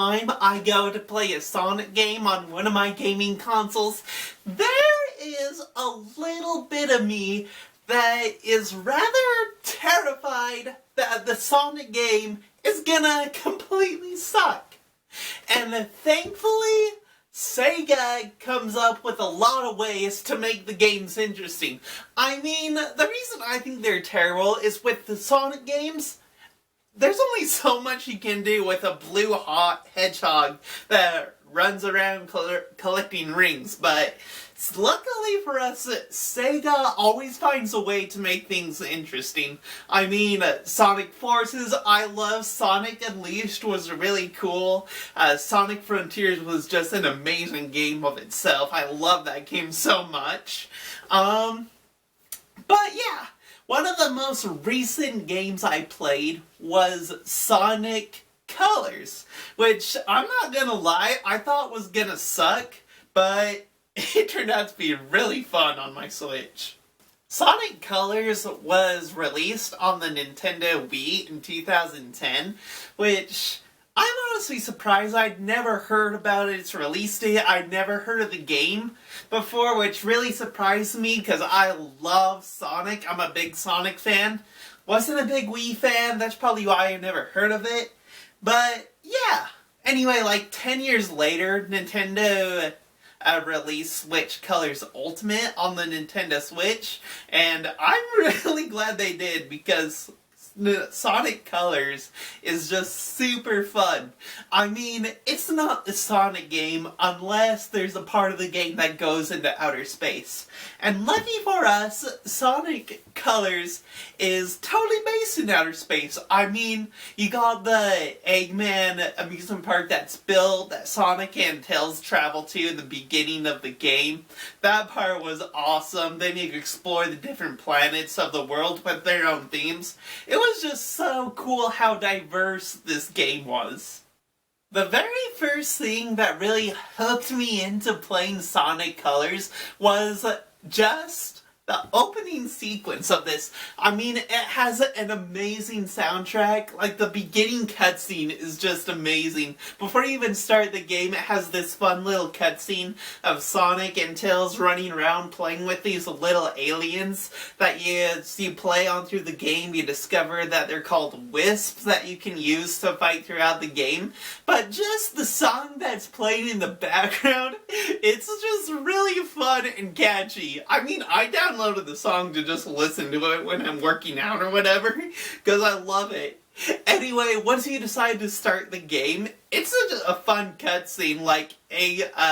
time I go to play a Sonic game on one of my gaming consoles, there is a little bit of me that is rather terrified that the Sonic game is gonna completely suck. And thankfully, Sega comes up with a lot of ways to make the games interesting. I mean, the reason I think they're terrible is with the Sonic games, there's only so much you can do with a blue hot hedgehog that runs around collecting rings, but luckily for us, Sega always finds a way to make things interesting. I mean, Sonic Forces, I love. Sonic Unleashed was really cool. Sonic Frontiers was just an amazing game of itself. I love that game so much. But yeah, one of the most recent games I played was Sonic Colors, which I'm not gonna lie, I thought was gonna suck, but it turned out to be really fun on my Switch. Sonic Colors was released on the Nintendo Wii in 2010, which I'm honestly surprised. I'd never heard about its release date. I'd never heard of the game before, which really surprised me because I love Sonic. I'm a big Sonic fan. Wasn't a big Wii fan. That's probably why I never heard of it. But yeah. Anyway, like 10 years later, Nintendo released Switch Colors Ultimate on the Nintendo Switch, and I'm really glad they did because Sonic Colors is just super fun. I mean, it's not a Sonic game unless there's a part of the game that goes into outer space. And lucky for us, Sonic Colors is totally based in outer space. I mean, you got the Eggman amusement park that's built that Sonic and Tails travel to in the beginning of the game. That part was awesome. Then you could explore the different planets of the world with their own themes. It was just so cool how diverse this game was. The very first thing that really hooked me into playing Sonic Colors was just the opening sequence of this. I mean, it has an amazing soundtrack. Like, the beginning cutscene is just amazing. Before you even start the game, it has this fun little cutscene of Sonic and Tails running around playing with these little aliens that you play on through the game. You discover that they're called Wisps that you can use to fight throughout the game. But just the song that's playing in the background, it's just really fun and catchy. I mean, I downloaded the song to just listen to it when I'm working out or whatever, because I love it. Anyway, once you decide to start the game, it's a fun cutscene, like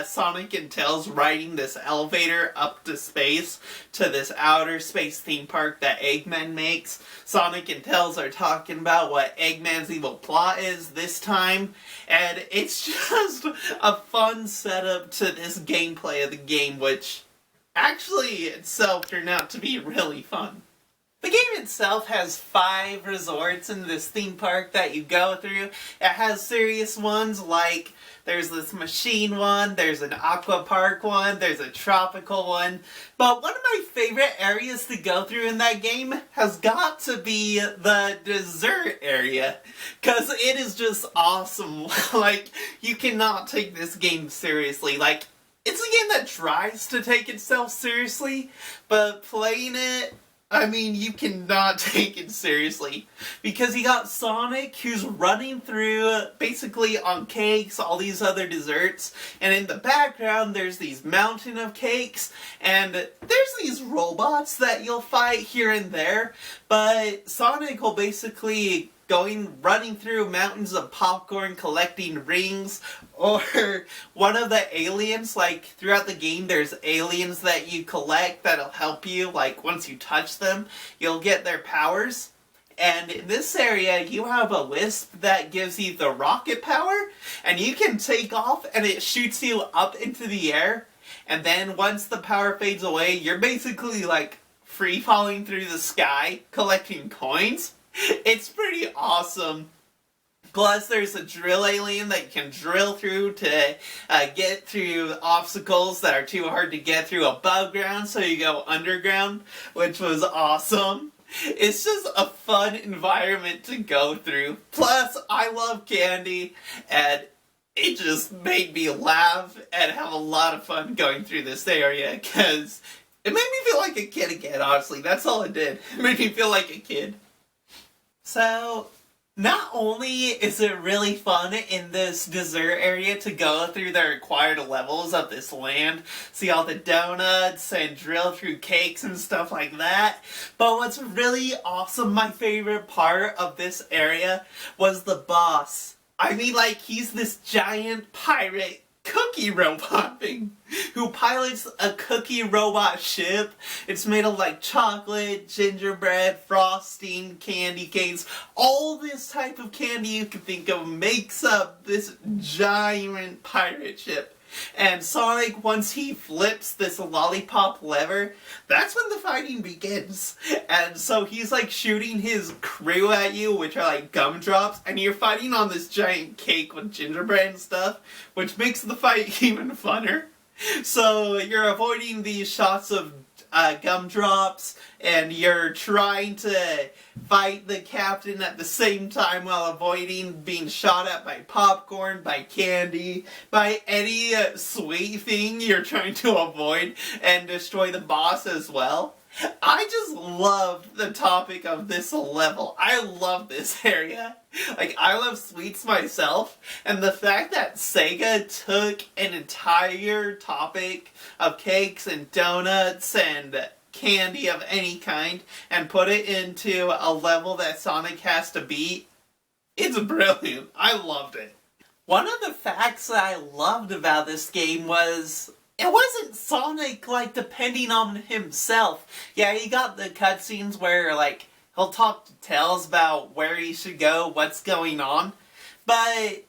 Sonic and Tails riding this elevator up to space to this outer space theme park that Eggman makes. Sonic and Tails are talking about what Eggman's evil plot is this time, and it's just a fun setup to this gameplay of the game, which actually itself turned out to be really fun. The game itself has 5 resorts in this theme park that you go through. It has serious ones like there's this machine one, there's an aqua park one, there's a tropical one. But one of my favorite areas to go through in that game has got to be the dessert area, because it is just awesome. Like, you cannot take this game seriously. Like, it's a game that tries to take itself seriously, but playing it, I mean, you cannot take it seriously. Because you got Sonic, who's running through, basically on cakes, all these other desserts, and in the background there's these mountain of cakes, and there's these robots that you'll fight here and there, but Sonic will basically running through mountains of popcorn, collecting rings, or one of the aliens, like, throughout the game, there's aliens that you collect that'll help you, like, once you touch them, you'll get their powers. And in this area, you have a Wisp that gives you the rocket power, and you can take off, and it shoots you up into the air, and then once the power fades away, you're basically, like, free-falling through the sky, collecting coins. It's pretty awesome. Plus, there's a drill alien that you can drill through to get through obstacles that are too hard to get through above ground, so you go underground, which was awesome. It's just a fun environment to go through. Plus, I love candy, and it just made me laugh and have a lot of fun going through this area, because it made me feel like a kid again, honestly. That's all it did. It made me feel like a kid. So, not only is it really fun in this dessert area to go through the required levels of this land, see all the donuts and drill through cakes and stuff like that, but what's really awesome, my favorite part of this area, was the boss. I mean, like, he's this giant pirate cookie robot thing who pilots a cookie robot ship. It's made of like chocolate, gingerbread, frosting, candy canes, all this type of candy you can think of makes up this giant pirate ship. And Sonic, once he flips this lollipop lever, that's when the fighting begins. And so he's like shooting his crew at you, which are like gumdrops, and you're fighting on this giant cake with gingerbread and stuff, which makes the fight even funner. So you're avoiding these shots of gumdrops, and you're trying to fight the captain at the same time while avoiding being shot at by popcorn, by candy, by any sweet thing you're trying to avoid, and destroy the boss as well. I just love the topic of this level. I love this area. Like, I love sweets myself, and the fact that Sega took an entire topic of cakes and donuts and candy of any kind and put it into a level that Sonic has to beat, it's brilliant. I loved it. One of the facts that I loved about this game was it wasn't Sonic, like, depending on himself. Yeah, you got the cutscenes where, like, he'll talk to Tails about where he should go, what's going on. But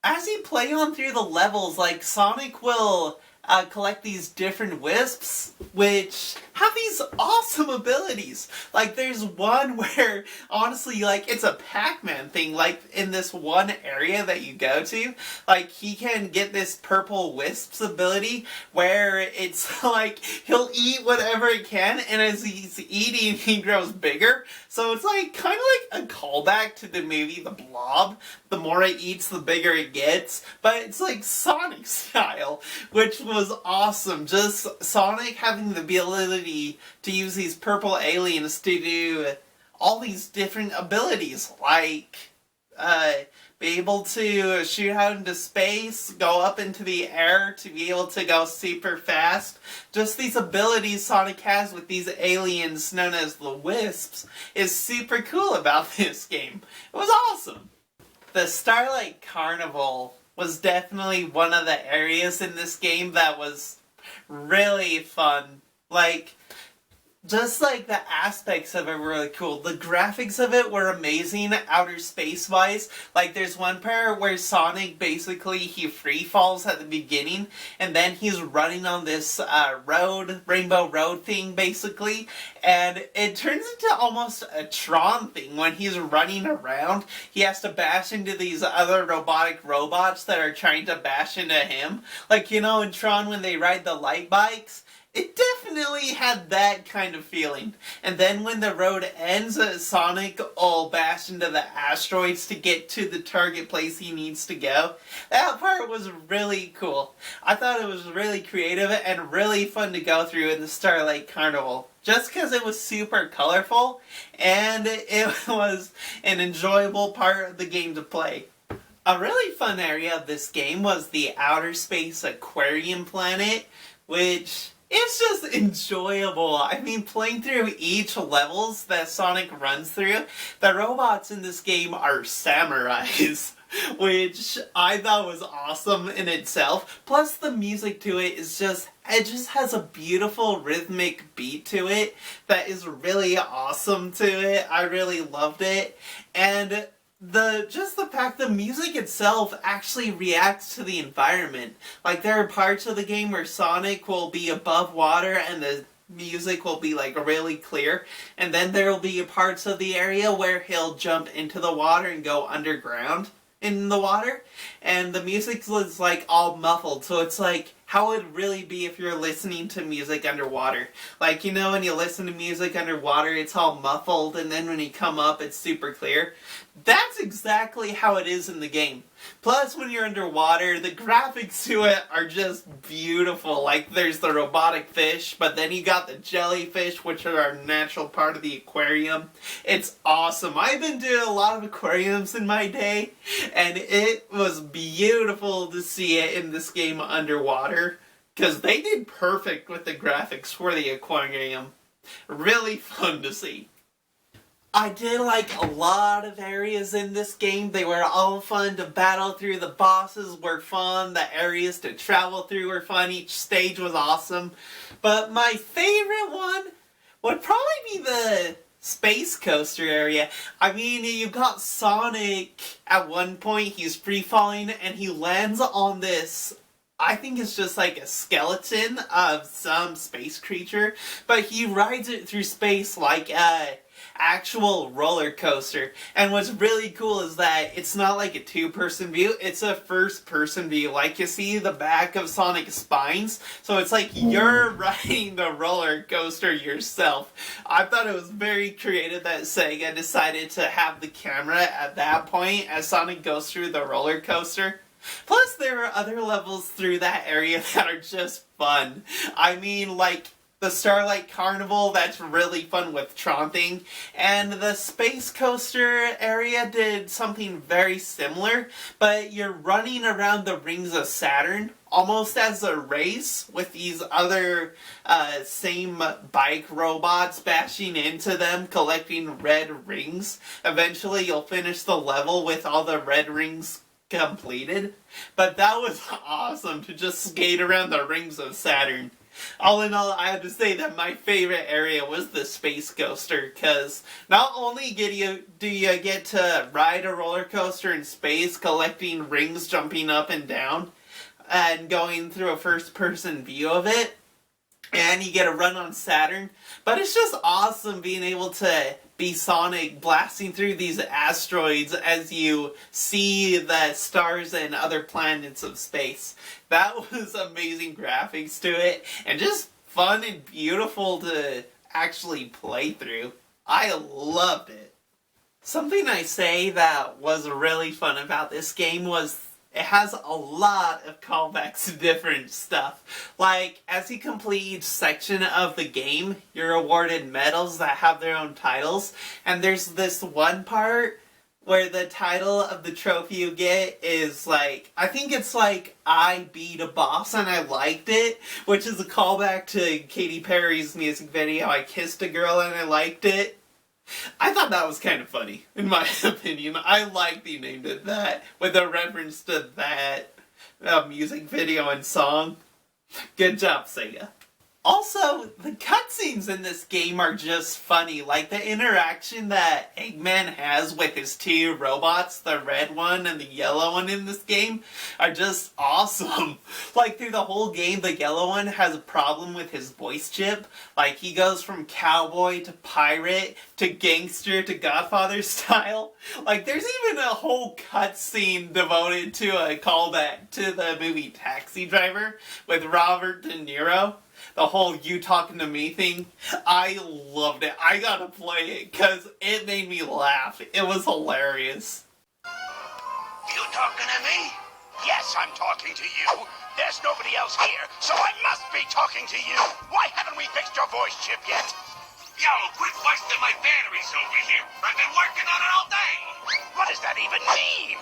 as you play on through the levels, like, Sonic will collect these different Wisps, which have these awesome abilities. Like, there's one where, honestly, like, it's a Pac-Man thing. Like, in this one area that you go to, like, he can get this purple Wisps ability where it's like, he'll eat whatever he can, and as he's eating, he grows bigger. So it's like, kind of like a callback to the movie The Blob. The more it eats, the bigger it gets. But it's like Sonic style, which was awesome. Just Sonic having the ability to use these purple aliens to do all these different abilities, like be able to shoot out into space, go up into the air to be able to go super fast. Just these abilities Sonic has with these aliens known as the Wisps is super cool about this game. It was awesome. The Starlight Carnival was definitely one of the areas in this game that was really fun. Like, just like the aspects of it were really cool. The graphics of it were amazing, outer space wise. Like, there's one part where Sonic basically he free falls at the beginning, and then he's running on this rainbow road thing basically, and it turns into almost a Tron thing. When he's running around, he has to bash into these other robotic robots that are trying to bash into him. Like, you know, in Tron when they ride the light bikes, it definitely had that kind of feeling. And then when the road ends, Sonic will bash into the asteroids to get to the target place he needs to go. That part was really cool. I thought it was really creative and really fun to go through in the Starlight Carnival. Just because it was super colorful and it was an enjoyable part of the game to play. A really fun area of this game was the outer space Aquarium Planet, which it's just enjoyable. I mean, playing through each levels that Sonic runs through, the robots in this game are samurais, which I thought was awesome in itself. Plus, the music to it is just, it just has a beautiful rhythmic beat to it that is really awesome to it. I really loved it. And just the fact the music itself actually reacts to the environment. Like, there are parts of the game where Sonic will be above water and the music will be like really clear, and then there will be parts of the area where he'll jump into the water and go underground in the water, and the music is like all muffled, so it's like how it would really be if you're listening to music underwater. Like, you know, when you listen to music underwater, it's all muffled, and then when you come up, it's super clear. That's exactly how it is in the game. Plus, when you're underwater, the graphics to it are just beautiful. Like, there's the robotic fish, but then you got the jellyfish, which are a natural part of the aquarium. It's awesome. I've been doing a lot of aquariums in my day, and it was beautiful to see it in this game underwater, because they did perfect with the graphics for the aquarium. Really fun to see. I did like a lot of areas in this game. They were all fun to battle through. The bosses were fun. The areas to travel through were fun. Each stage was awesome. But my favorite one would probably be the Space Coaster area. I mean, you got Sonic at one point. He's free-falling and he lands on this, I think it's just like a skeleton of some space creature. But he rides it through space like a actual roller coaster. And what's really cool is that it's not like a two-person view, it's a first-person view. Like, you see the back of Sonic's spines, so it's like you're riding the roller coaster yourself. I thought it was very creative that Sega decided to have the camera at that point as Sonic goes through the roller coaster. Plus, there are other levels through that area that are just fun. I mean, like the Starlight Carnival, that's really fun with tromping. And the Space Coaster area did something very similar, but you're running around the rings of Saturn almost as a race with these other same bike robots bashing into them, collecting red rings. Eventually you'll finish the level with all the red rings completed. But that was awesome to just skate around the rings of Saturn. All in all, I have to say that my favorite area was the Space Coaster, because not only do you get to ride a roller coaster in space, collecting rings, jumping up and down, and going through a first-person view of it, and you get a run on Saturn, but it's just awesome being able to be Sonic blasting through these asteroids as you see the stars and other planets of space. That was amazing graphics to it, and just fun and beautiful to actually play through. I loved it. Something I say that was really fun about this game was it has a lot of callbacks to different stuff. Like, as you complete each section of the game, you're awarded medals that have their own titles. And there's this one part where the title of the trophy you get is like, I think it's like, I beat a boss and I liked it, which is a callback to Katy Perry's music video, I Kissed a Girl and I Liked It. I thought that was kind of funny, in my opinion. I like they named it that, with a reference to that music video and song. Good job, Sega. Also, the cutscenes in this game are just funny. Like, the interaction that Eggman has with his two robots, the red one and the yellow one in this game, are just awesome. Like, through the whole game, the yellow one has a problem with his voice chip. Like, he goes from cowboy to pirate to gangster to Godfather style. Like, there's even a whole cutscene devoted to a callback to the movie Taxi Driver with Robert De Niro. The whole you talking to me thing, I loved it. I gotta play it because it made me laugh. It was hilarious. You talking to me? Yes, I'm talking to you. There's nobody else here, so I must be talking to you. Why haven't we fixed your voice chip yet? Yo, quit wasting my batteries over here. I've been working on it all day. What does that even mean?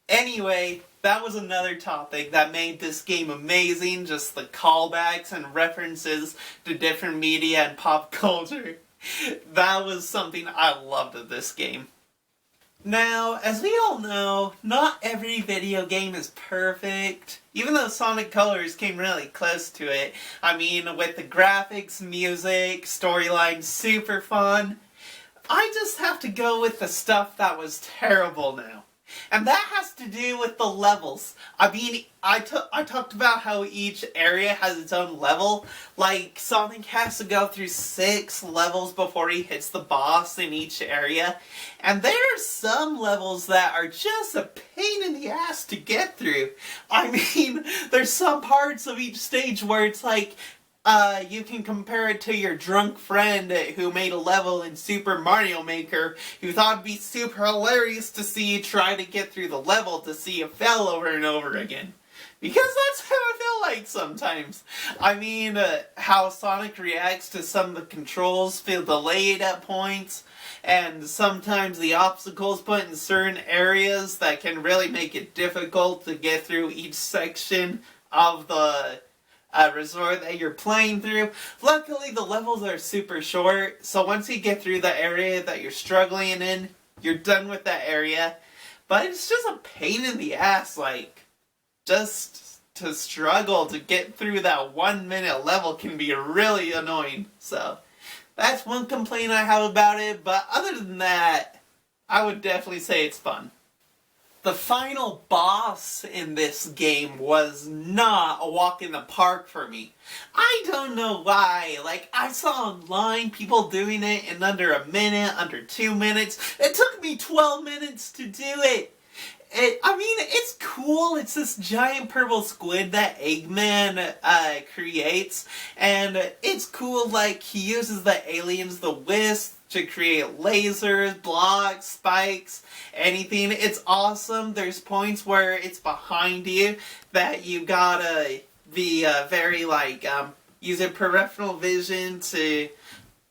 Anyway, that was another topic that made this game amazing, just the callbacks and references to different media and pop culture. That was something I loved of this game. Now, as we all know, not every video game is perfect, even though Sonic Colors came really close to it. I mean, with the graphics, music, storyline, super fun. I just have to go with the stuff that was terrible now. And that has to do with the levels. I mean, I talked about how each area has its own level. Like, Sonic has to go through 6 levels before he hits the boss in each area. And there are some levels that are just a pain in the ass to get through. I mean, there's some parts of each stage where it's like, you can compare it to your drunk friend who made a level in Super Mario Maker who thought it'd be super hilarious to see you try to get through the level to see you fail over and over again. Because that's how I feel like sometimes. I mean, how Sonic reacts to some of the controls feel delayed at points, and sometimes the obstacles put in certain areas that can really make it difficult to get through each section of the resort that you're playing through. Luckily, the levels are super short, so once you get through the area that you're struggling in, you're done with that area. But it's just a pain in the ass, like, just to struggle to get through that 1 minute level can be really annoying. So, that's one complaint I have about it, but other than that, I would definitely say it's fun. The final boss in this game was not a walk in the park for me. I don't know why. Like, I saw online people doing it in under a minute, under 2 minutes. It took me 12 minutes to do it. I mean, it's cool. It's this giant purple squid that Eggman creates. And it's cool, like, he uses the aliens, the Wisps, to create lasers, blocks, spikes, anything. It's awesome. There's points where it's behind you that you gotta be very, like, use a peripheral vision to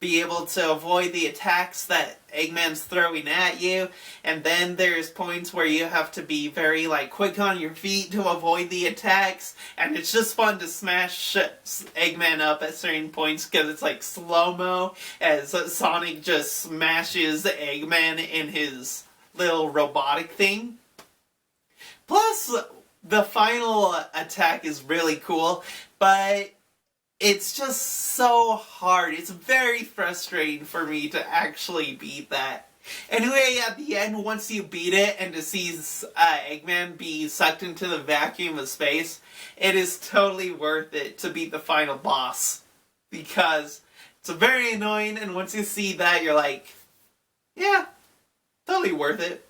be able to avoid the attacks that Eggman's throwing at you. And then there's points where you have to be very, like, quick on your feet to avoid the attacks. And it's just fun to smash Eggman up at certain points because it's like slow-mo as Sonic just smashes Eggman in his little robotic thing. Plus, the final attack is really cool, but it's just so hard. It's very frustrating for me to actually beat that. Anyway, at the end, once you beat it and to see Eggman be sucked into the vacuum of space, it is totally worth it to beat the final boss. Because it's very annoying, and once you see that, you're like, yeah, totally worth it.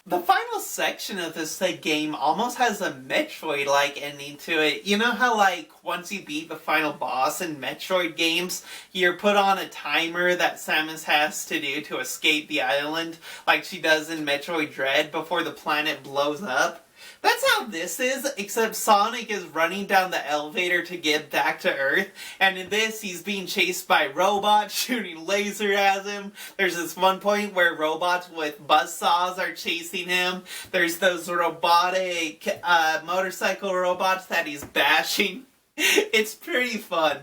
The final section of this game almost has a Metroid-like ending to it. You know how, like, once you beat the final boss in Metroid games, you're put on a timer that Samus has to do to escape the island, like she does in Metroid Dread before the planet blows up? That's how this is, except Sonic is running down the elevator to get back to Earth, and in this, he's being chased by robots shooting laser at him. There's this one point where robots with buzzsaws are chasing him. There's those robotic motorcycle robots that he's bashing. It's pretty fun.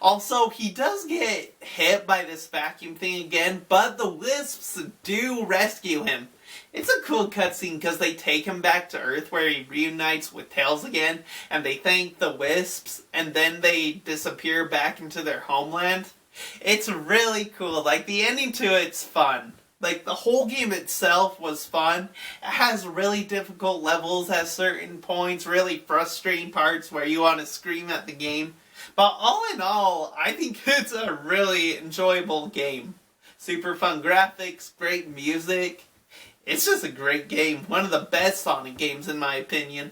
Also, he does get hit by this vacuum thing again, but the Wisps do rescue him. It's a cool cutscene because they take him back to Earth where he reunites with Tails again, and they thank the Wisps, and then they disappear back into their homeland. It's really cool. Like, the ending to it's fun. Like, the whole game itself was fun. It has really difficult levels at certain points, really frustrating parts where you want to scream at the game. But all in all, I think it's a really enjoyable game. Super fun graphics, great music. It's just a great game. One of the best Sonic games in my opinion.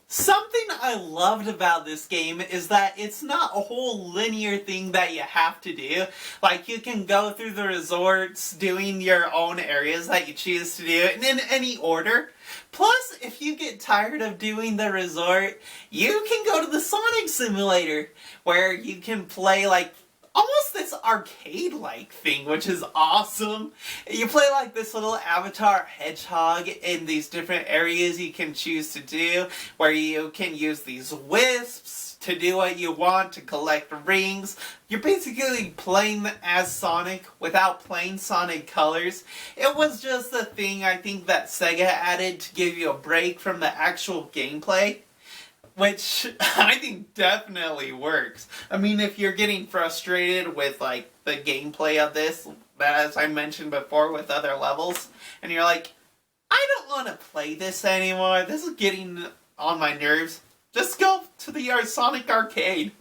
Something I loved about this game is that it's not a whole linear thing that you have to do. Like, you can go through the resorts doing your own areas that you choose to do and in any order. Plus, if you get tired of doing the resort, you can go to the Sonic Simulator where you can play, like, almost this arcade-like thing, which is awesome. You play like this little avatar hedgehog in these different areas you can choose to do, where you can use these wisps to do what you want, to collect rings. You're basically playing as Sonic without playing Sonic colors. It was just a thing I think that Sega added to give you a break from the actual gameplay, which I think definitely works. I mean, if you're getting frustrated with, like, the gameplay of this, as I mentioned before with other levels, and you're like, I don't want to play this anymore, this is getting on my nerves, just go to the Sonic Arcade.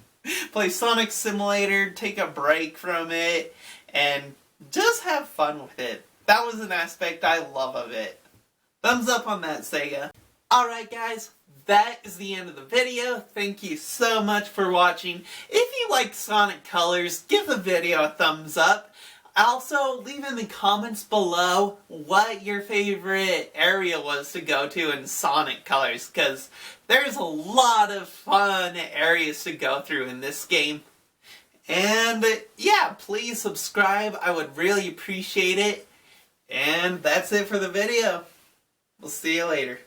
Play Sonic Simulator, take a break from it, and just have fun with it. That was an aspect I love of it. Thumbs up on that, Sega. Alright guys, that is the end of the video. Thank you so much for watching. If you like Sonic Colors, give the video a thumbs up. Also, leave in the comments below what your favorite area was to go to in Sonic Colors, because there's a lot of fun areas to go through in this game. And yeah, please subscribe. I would really appreciate it. And that's it for the video. We'll see you later.